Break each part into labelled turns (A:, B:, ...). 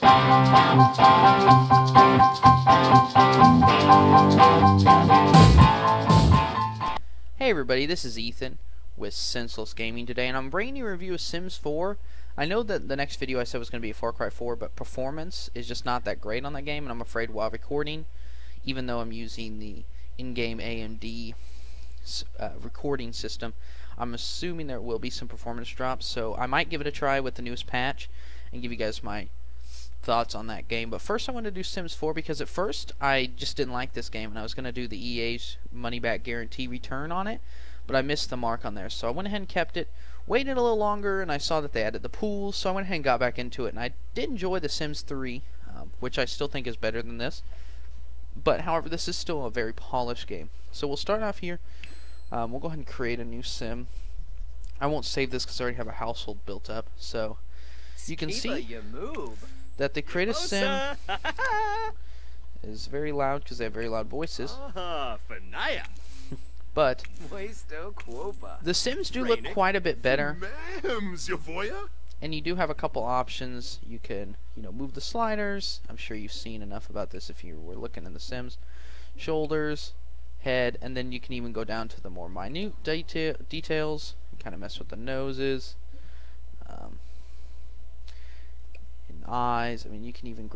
A: Hey everybody, this is Ethan with Senseless Gaming today, and I'm bringing you a review of Sims 4. I know that the next video I said was going to be a Far Cry 4, but performance is just not that great on that game, and I'm afraid while recording, even though I'm using the in-game AMD recording system, I'm assuming there will be some performance drops, so I might give it a try with the newest patch and give you guys my thoughts on that game. But first I want to do Sims 4 because at first I just didn't like this game, and I was going to do the EA's money back guarantee return on it, but I missed the mark on there, so I went ahead and kept it, waited a little longer, and I saw that they added the pools, so I went ahead and got back into it. And I did enjoy the Sims 3, which I still think is better than this, but however this is still a very polished game. So we'll start off here. We'll go ahead and create a new sim. I won't save this because I already have a household built up, so you can see that the create a sim is very loud because they have very loud voices. But the Sims do look quite a bit better, and you do have a couple options. You can, move the sliders. I'm sure you've seen enough about this if you were looking in the Sims. Shoulders, head, and then you can even go down to the more minute details. You kind of mess with the noses, and eyes. I mean, you can even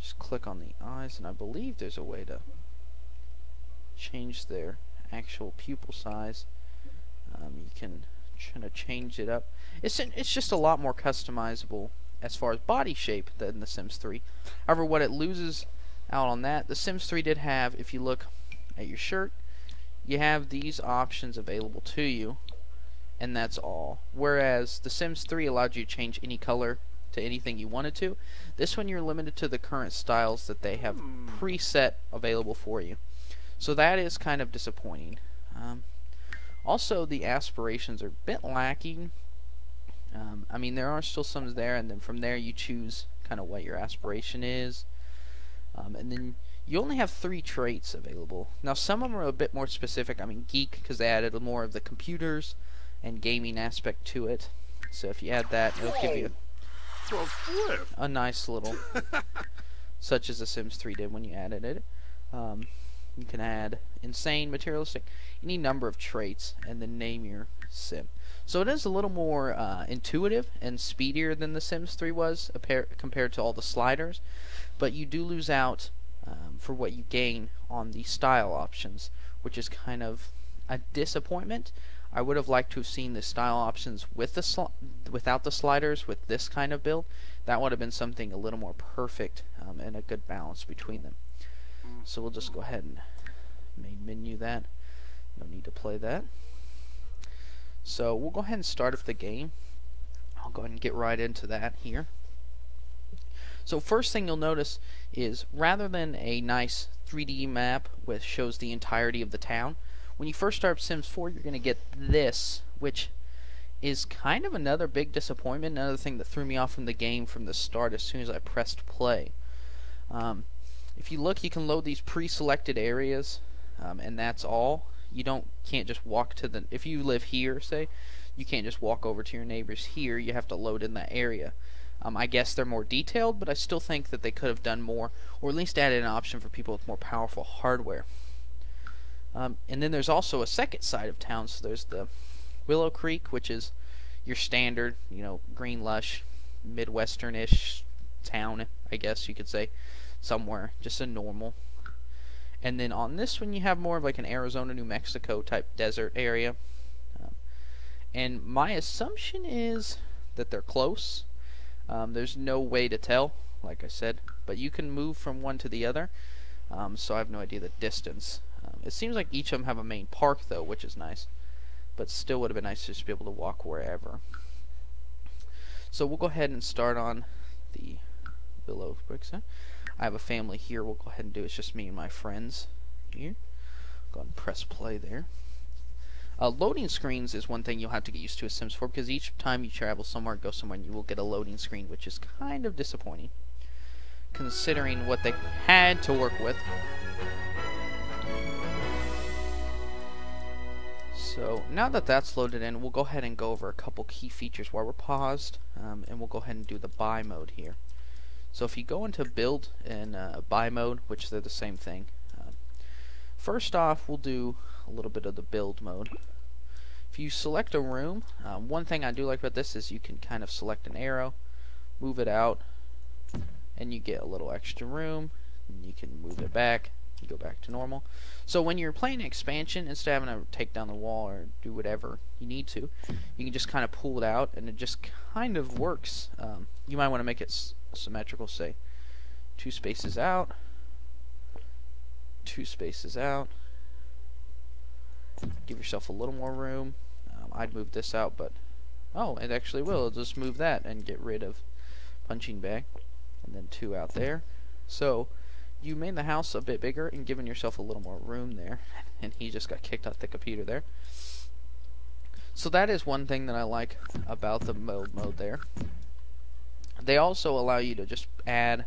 A: just click on the eyes, and I believe there's a way to change their actual pupil size. You can kind of change it up. It's just a lot more customizable as far as body shape than the Sims 3. However, what it loses out on that, the Sims 3 did have, if you look at your shirt, you have these options available to you, and that's all. Whereas the Sims 3 allowed you to change any color to anything you wanted to. This one you're limited to the current styles that they have preset available for you. So that is kind of disappointing. Also, the aspirations are a bit lacking. I mean, there are still some there, and then from there you choose kind of what your aspiration is. And then you only have 3 traits available. Now, some of them are a bit more specific. I mean, geek, because they added more of the computers and gaming aspect to it. So if you add that, it'll give you a nice little, such as the Sims 3 did when you added it. You can add insane, materialistic, any number of traits, and then name your sim. So it is a little more intuitive and speedier than the Sims 3 was compared to all the sliders, but you do lose out for what you gain on the style options, which is kind of a disappointment. I would have liked to have seen the style options with the without the sliders with this kind of build. That would have been something a little more perfect and a good balance between them. So we'll just go ahead and main menu that. No need to play that. So we'll go ahead and start up the game. I'll go ahead and get right into that here. So first thing you'll notice is rather than a nice 3D map which shows the entirety of the town, when you first start Sims 4 you're going to get this, which is kind of another big disappointment, another thing that threw me off from the game from the start as soon as I pressed play. If you look, you can load these pre-selected areas, and that's all. You can't just walk to the, if you live here, say, you can't just walk over to your neighbors here. You have to load in that area. I guess they're more detailed, but I still think that they could have done more, or at least added an option for people with more powerful hardware. And then there's also a second side of town. So there's the Willow Creek, which is your standard, green lush, Midwestern-ish town, I guess you could say. Somewhere, just a normal. And then on this one you have more of like an Arizona, New Mexico type desert area. And my assumption is that they're close. There's no way to tell, like I said, but you can move from one to the other. So I have no idea the distance. It seems like each of them have a main park though, which is nice. But still would have been nice to just be able to walk wherever. So we'll go ahead and start on the Willow Bricks. I have a family here. We'll go ahead and do it. It's just me and my friends here. Go ahead and press play there. Loading screens is one thing you'll have to get used to with Sims 4 because each time you travel somewhere, go somewhere, you will get a loading screen, which is kind of disappointing considering what they had to work with. So now that that's loaded in, we'll go ahead and go over a couple key features while we're paused, and we'll go ahead and do the buy mode here. So if you go into build and buy mode, which they're the same thing, first off we'll do a little bit of the build mode. If you select a room, one thing I do like about this is you can kind of select an arrow, move it out, and you get a little extra room, and you can move it back, you go back to normal. So when you're playing an expansion, instead of having to take down the wall or do whatever you need to, you can just kind of pull it out and it just kind of works. You might want to make it symmetrical, say 2 spaces out, 2 spaces out. Give yourself a little more room. I'd move this out, but oh, it actually will. It'll just move that and get rid of punching bag, and then 2 out there. So you made the house a bit bigger and given yourself a little more room there, and he just got kicked off the computer there. So that is one thing that I like about the mode there. They also allow you to just add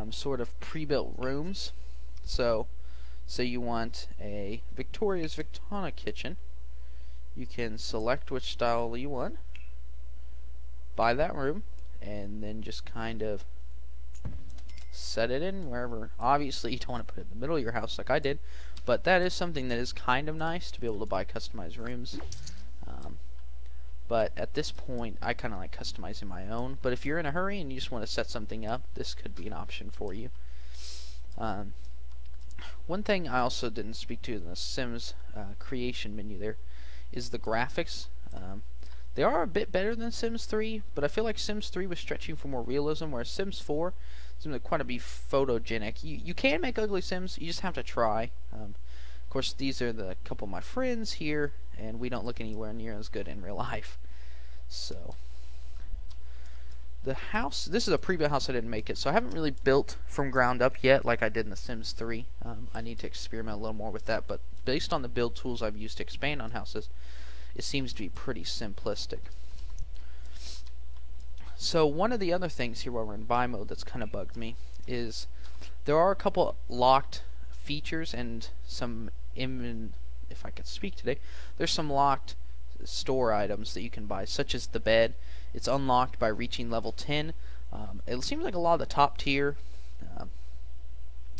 A: sort of pre-built rooms. So say you want a Victoria's Victona kitchen, you can select which style you want, buy that room, and then just kind of set it in wherever. Obviously you don't want to put it in the middle of your house like I did, but that is something that is kind of nice to be able to buy customized rooms. But at this point I kind of like customizing my own, but if you're in a hurry and you just want to set something up, this could be an option for you. One thing I also didn't speak to in the Sims creation menu there is the graphics. They are a bit better than Sims 3, but I feel like Sims 3 was stretching for more realism, whereas Sims 4 seems like quite to be photogenic. You can make ugly Sims, you just have to try. Of course, these are the couple of my friends here, and we don't look anywhere near as good in real life. So the house, this is a pre-built house. I didn't make it, so I haven't really built from ground up yet like I did in the Sims 3. I need to experiment a little more with that, but based on the build tools I've used to expand on houses, it seems to be pretty simplistic. So one of the other things here while we're in buy mode that's kind of bugged me is there are a couple locked features and some, if I could speak today, there's some locked store items that you can buy, such as the bed. It's unlocked by reaching level 10. It seems like a lot of the top tier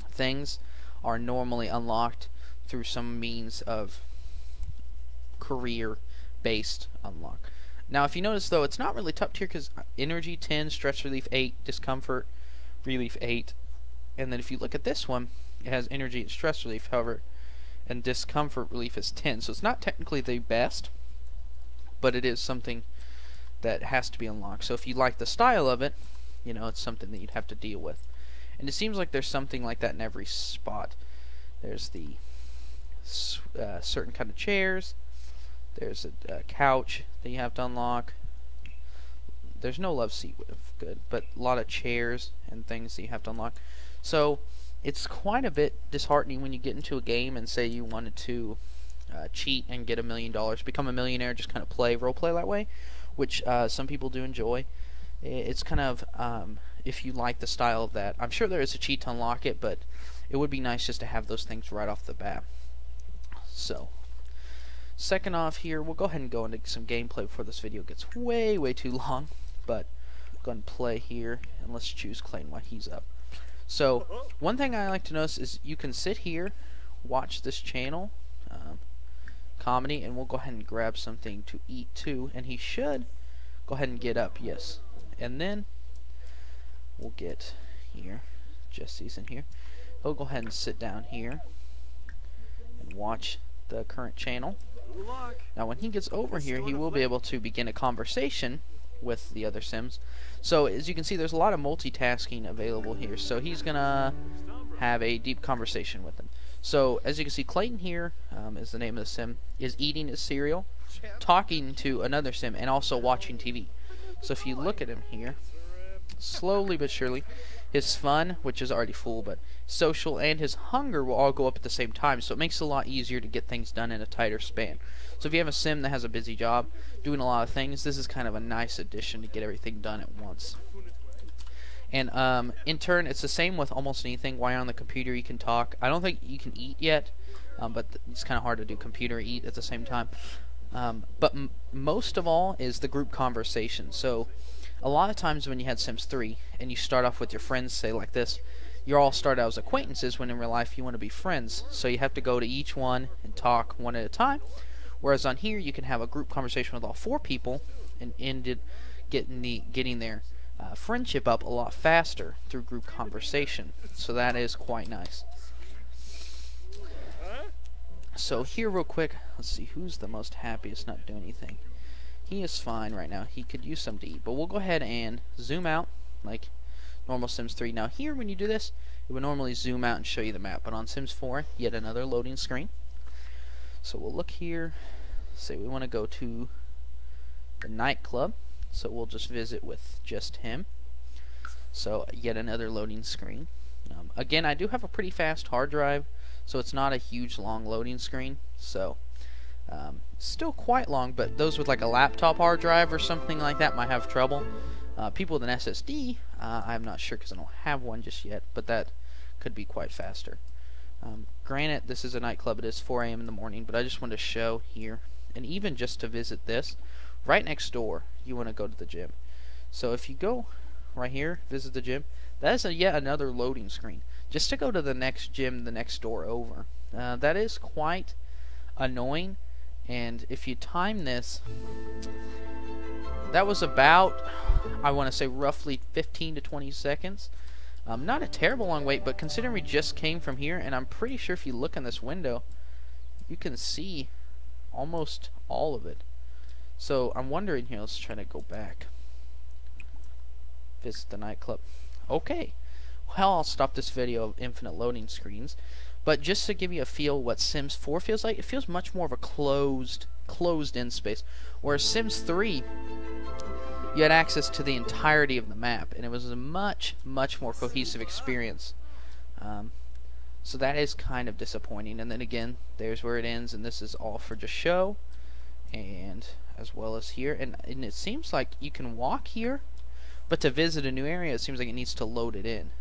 A: things are normally unlocked through some means of career based unlock. Now if you notice though, it's not really top tier because energy 10, stress relief 8, discomfort relief 8, and then if you look at this one, it has energy and stress relief, however, and discomfort relief is 10, so it's not technically the best, but it is something that has to be unlocked. So if you like the style of it, you know, it's something that you'd have to deal with. And it seems like there's something like that in every spot. There's the certain kind of chairs, there's a couch that you have to unlock. There's no love seat, good, but a lot of chairs and things that you have to unlock. So it's quite a bit disheartening when you get into a game and say you wanted to cheat and get $1 million, become a millionaire, just kind of role play that way, which some people do enjoy. It's kind of, if you like the style of that, I'm sure there is a cheat to unlock it, but it would be nice just to have those things right off the bat. So second off here, we'll go ahead and go into some gameplay before this video gets way too long, but go ahead and play here, and let's choose Clayton while he's up. So one thing I like to notice is you can sit here, watch this channel, comedy, and we'll go ahead and grab something to eat too, and he should go ahead and get up, yes. And then we'll get here, Jesse's in here, he'll go ahead and sit down here and watch the current channel. Now when he gets over here, he will be able to begin a conversation with the other Sims. So as you can see, there's a lot of multitasking available here, so he's gonna have a deep conversation with him. So as you can see, Clayton here is the name of the Sim, is eating his cereal, talking to another Sim, and also watching TV. So if you look at him here, slowly but surely, his fun, which is already full, but social and his hunger will all go up at the same time, so it makes it a lot easier to get things done in a tighter span. So if you have a Sim that has a busy job, doing a lot of things, this is kind of a nice addition to get everything done at once. And in turn, it's the same with almost anything. While you're on the computer, you can talk. I don't think you can eat yet, but it's kind of hard to do computer eat at the same time. But most of all is the group conversation. So a lot of times when you had Sims 3 and you start off with your friends, say like this, you all start out as acquaintances when in real life you want to be friends. So you have to go to each one and talk one at a time. Whereas on here you can have a group conversation with all 4 people and end it getting their friendship up a lot faster through group conversation. So that is quite nice. So here real quick, let's see who's the most happiest not doing anything. He is fine right now. He could use something to eat. But we'll go ahead and zoom out like normal Sims 3. Now here when you do this, it would normally zoom out and show you the map. But on Sims 4, yet another loading screen. So we'll look here. Say we want to go to the nightclub. So we'll just visit with just him. So yet another loading screen. Again, I do have a pretty fast hard drive, so it's not a huge long loading screen. So still quite long, but those with like a laptop hard drive or something like that might have trouble. People with an SSD, I'm not sure because I don't have one just yet, but that could be quite faster. Granted, this is a nightclub. It is 4 a.m. in the morning, but I just want to show here, and even just to visit this, right next door, you want to go to the gym. So if you go right here, visit the gym, that is yet another loading screen. Just to go to the next gym, the next door over. That is quite annoying, and if you time this, that was about, I want to say roughly 15 to 20 seconds. Not a terrible long wait, but considering we just came from here, and I'm pretty sure if you look in this window, you can see almost all of it. So I'm wondering here, let's try to go back. Visit the nightclub. Okay. Well, I'll stop this video of infinite loading screens. But just to give you a feel what Sims 4 feels like, it feels much more of a closed-in space. Whereas Sims 3, you had access to the entirety of the map, and it was a much more cohesive experience. So that is kind of disappointing. And then again, there's where it ends, and this is all for just show, and as well as here. And it seems like you can walk here, but to visit a new area, it seems like it needs to load it in.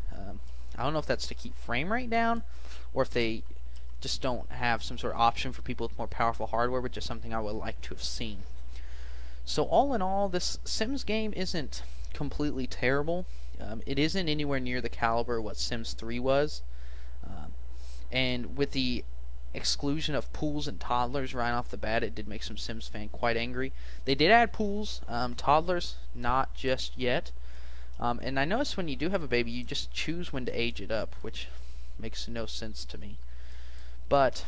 A: I don't know if that's to keep frame rate down, or if they just don't have some sort of option for people with more powerful hardware, which is something I would like to have seen. So all in all, this Sims game isn't completely terrible. It isn't anywhere near the caliber of what Sims 3 was. And with the exclusion of pools and toddlers right off the bat, it did make some Sims fans quite angry. They did add pools, toddlers not just yet. And I noticed when you do have a baby, you just choose when to age it up, which makes no sense to me. But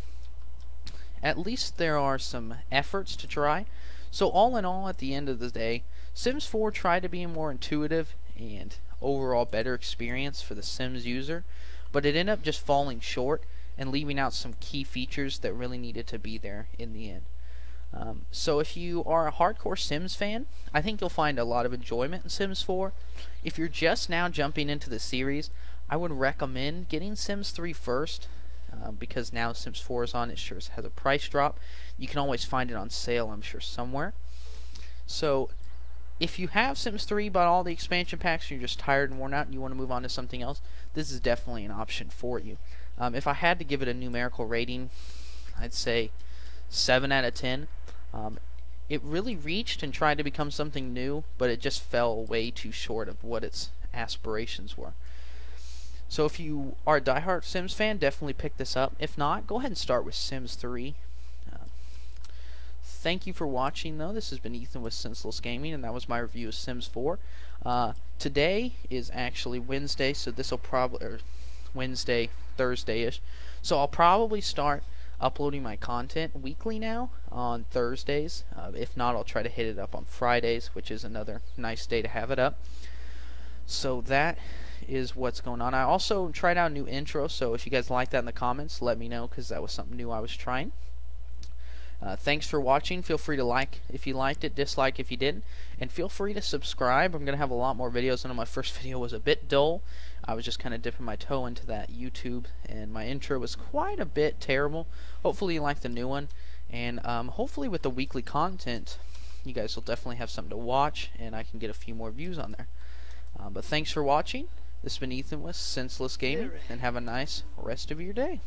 A: at least there are some efforts to try. So all in all, at the end of the day, Sims 4 tried to be a more intuitive and overall better experience for the Sims user, but it ended up just falling short and leaving out some key features that really needed to be there in the end. So if you are a hardcore Sims fan, I think you'll find a lot of enjoyment in Sims 4. If you're just now jumping into the series, I would recommend getting Sims 3 first, because now Sims 4 is on. It sure has a price drop. You can always find it on sale, I'm sure, somewhere. So if you have Sims 3, bought all the expansion packs, and you're just tired and worn out and you want to move on to something else, this is definitely an option for you. If I had to give it a numerical rating, I'd say 7 out of 10. It really reached and tried to become something new, but it just fell way too short of what its aspirations were. So if you are a diehard Sims fan, definitely pick this up. If not, go ahead and start with Sims 3. Thank you for watching, though. This has been Ethan with Senseless Gaming, and that was my review of Sims 4. Today is actually Wednesday, so this will probably, or Wednesday, Thursday-ish. So I'll probably start uploading my content weekly now on Thursdays. If not, I'll try to hit it up on Fridays, which is another nice day to have it up. So that is what's going on. I also tried out a new intro, so if you guys like that in the comments, let me know, because that was something new I was trying. Thanks for watching. Feel free to like if you liked it, dislike if you didn't, and feel free to subscribe. I'm going to have a lot more videos. I know my first video was a bit dull. I was just kind of dipping my toe into that YouTube, and my intro was quite a bit terrible. Hopefully you like the new one, and hopefully with the weekly content, you guys will definitely have something to watch, and I can get a few more views on there. But thanks for watching. This has been Ethan with Senseless Gaming, and have a nice rest of your day.